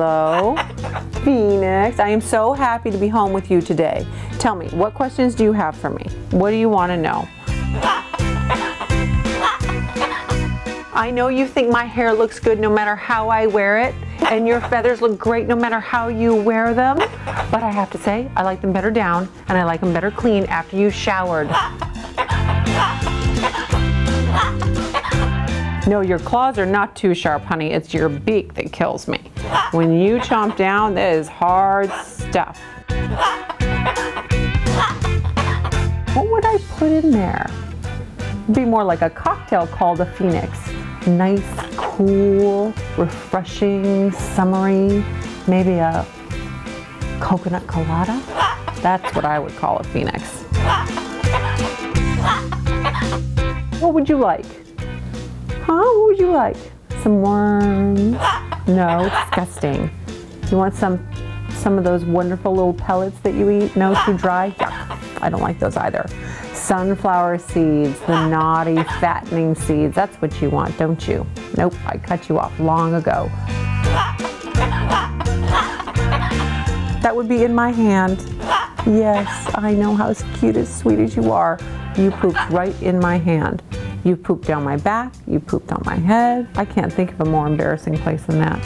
Hello, Phoenix. I am so happy to be home with you today. Tell me, what questions do you have for me? What do you want to know? I know you think my hair looks good no matter how I wear it, and your feathers look great no matter how you wear them, but I have to say, I like them better down, and I like them better clean after you showered. No, your claws are not too sharp, honey. It's your beak that kills me. When you chomp down, that is hard stuff. What would I put in there? It'd be more like a cocktail called a Phoenix. Nice, cool, refreshing, summery, maybe a coconut colada. That's what I would call a Phoenix. What would you like? Huh? What would you like? Some worms? No, disgusting. You want some of those wonderful little pellets that you eat? No, too dry? Yuck. I don't like those either. Sunflower seeds, the naughty, fattening seeds. That's what you want, don't you? Nope, I cut you off long ago. That would be in my hand. Yes, I know how cute and sweet as you are. You pooped right in my hand. You pooped down my back, you pooped on my head. I can't think of a more embarrassing place than that.